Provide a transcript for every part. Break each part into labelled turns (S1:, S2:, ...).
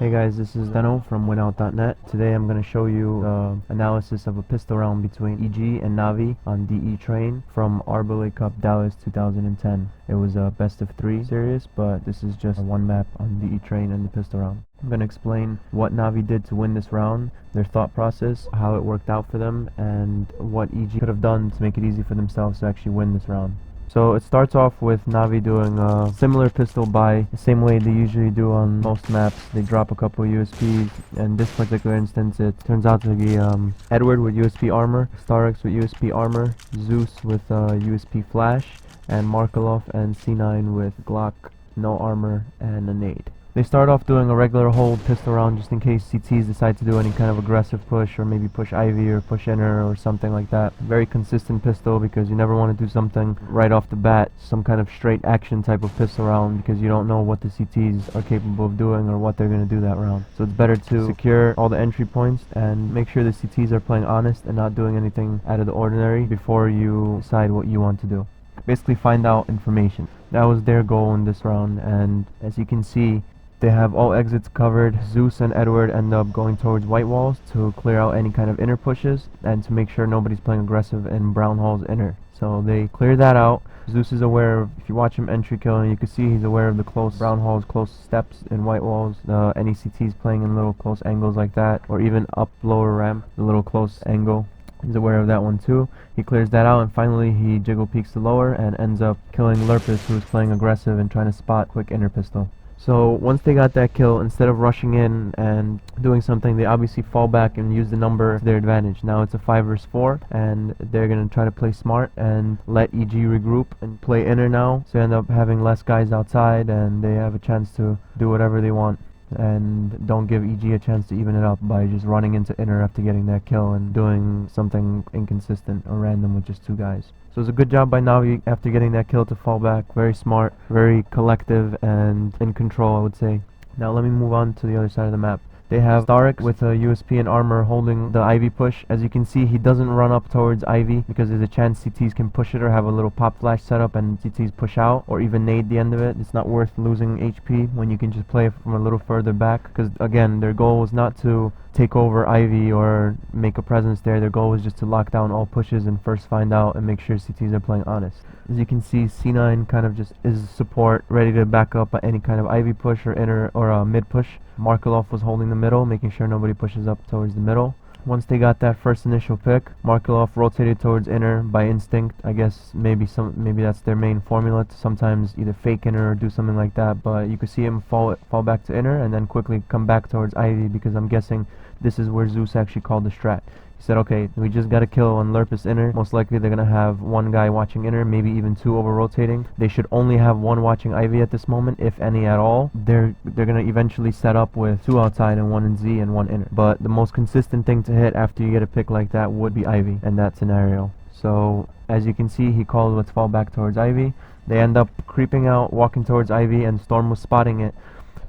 S1: Hey guys, this is Steno from WinOut.net. Today I'm going to show you analysis of a pistol round between EG and Navi on DE Train from Arbole Cup Dallas 2010. It was a best of 3 series, but this is just one map on DE Train and the pistol round. I'm going to explain what Navi did to win this round, their thought process, how it worked out for them, and what EG could have done to make it easy for themselves to actually win this round. So it starts off with Navi doing a similar pistol buy, the same way they usually do on most maps. They drop a couple of USPs. In this particular instance, it turns out to be Edward with USP armor, Starix with USP armor, Zeus with USP flash, and Markelov and C9 with Glock, no armor, and a nade. They start off doing a regular hold pistol round just in case CTs decide to do any kind of aggressive push, or maybe push Ivy or push inner or something like that. Very consistent pistol because you never want to do something right off the bat, some kind of straight action type of pistol round, because you don't know what the CTs are capable of doing or what they're going to do that round. So it's better to secure all the entry points and make sure the CTs are playing honest and not doing anything out of the ordinary before you decide what you want to do. Basically find out information. That was their goal in this round, and as you can see, they have all exits covered. Zeus and Edward end up going towards white walls to clear out any kind of inner pushes and to make sure nobody's playing aggressive in brown hall's inner. So they clear that out. Zeus is aware of, if you watch him entry killing, you can see he's aware of the close brown hall's close steps in white walls, any CTs playing in little close angles like that, or even up lower ramp, the little close angle. He's aware of that one too. He clears that out, and finally he jiggle peeks to lower and ends up killing Lurpus, who is playing aggressive and trying to spot quick inner pistol. So once they got that kill, instead of rushing in and doing something, they obviously fall back and use the number to their advantage. Now it's a 5 vs 4, and they're going to try to play smart and let EG regroup and play inner now. So they end up having less guys outside, and they have a chance to do whatever they want. And don't give EG a chance to even it up by just running into inner after getting that kill and doing something inconsistent or random with just 2 guys. So it's a good job by Navi after getting that kill to fall back. Very smart, very collective, and in control, I would say. Now let me move on to the other side of the map. They have Starix with a USP and armor holding the Ivy push. As you can see, he doesn't run up towards Ivy because there's a chance CTs can push it or have a little pop flash setup and CTs push out, or even nade the end of it. It's not worth losing HP when you can just play from a little further back, because again, their goal was not to take over Ivy or make a presence there. Their goal was just to lock down all pushes and first find out and make sure CTs are playing honest. As you can see, C9 kind of just is support, ready to back up any kind of Ivy push or inner or mid push. Markelov was holding the middle, making sure nobody pushes up towards the middle. Once they got that first initial pick, Markelov rotated towards inner by instinct. I guess maybe that's their main formula to sometimes either fake inner or do something like that, but you could see him fall back to inner and then quickly come back towards Ivy, because I'm guessing this is where Zeus actually called the strat. He said, okay, we just got a kill on Lurpus inner. Most likely they're going to have 1 guy watching inner, maybe even 2 over rotating. They should only have 1 watching Ivy at this moment, if any at all. They're going to eventually set up with 2 outside and 1 in Z and 1 inner. But the most consistent thing to hit after you get a pick like that would be Ivy in that scenario. So as you can see, he called let's fall back towards Ivy. They end up creeping out, walking towards Ivy, and Storm was spotting it.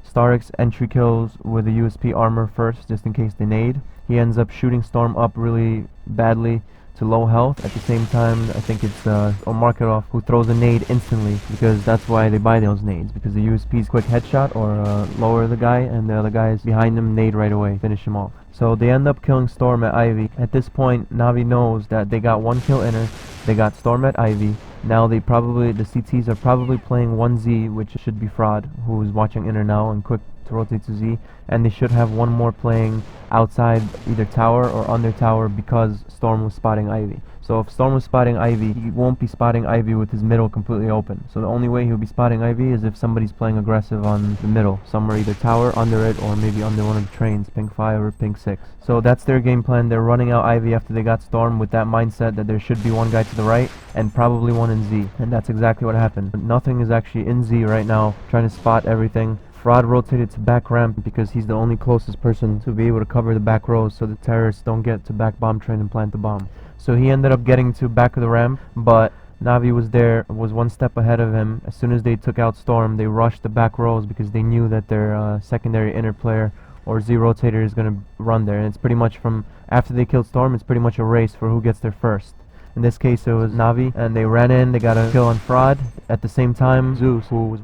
S1: Starix entry kills with a USP armor first, just in case they nade. He ends up shooting Storm up really badly to low health. At the same time, I think it's Markelov who throws a nade instantly, because that's why they buy those nades, because the USP's quick headshot or lower the guy, and the other guys behind him nade right away, finish him off. So they end up killing Storm at Ivy. At this point, Navi knows that they got 1 kill inner, they got Storm at Ivy. Now the CTs are probably playing 1Z, which should be Fraud, who is watching inner now and quick to rotate to Z, and they should have 1 more playing outside either tower or under tower, because Storm was spotting Ivy. So if Storm was spotting Ivy, he won't be spotting Ivy with his middle completely open. So the only way he'll be spotting Ivy is if somebody's playing aggressive on the middle, somewhere either tower, under it, or maybe under one of the trains, ping 5 or ping 6. So that's their game plan. They're running out Ivy after they got Storm with that mindset that there should be 1 guy to the right and probably 1 in Z. And that's exactly what happened. Nothing is actually in Z right now, trying to spot everything. Fraud rotated to back ramp because he's the only closest person to be able to cover the back rows so the terrorists don't get to back bomb train and plant the bomb. So he ended up getting to back of the ramp, but Navi was 1 step ahead of him. As soon as they took out Storm, they rushed the back rows because they knew that their secondary inner player or Z rotator is going to run there. And it's pretty much from after they killed Storm, it's pretty much a race for who gets there first. In this case, it was Navi, and they ran in, they got a kill on Fraud. At the same time, Zeus, who was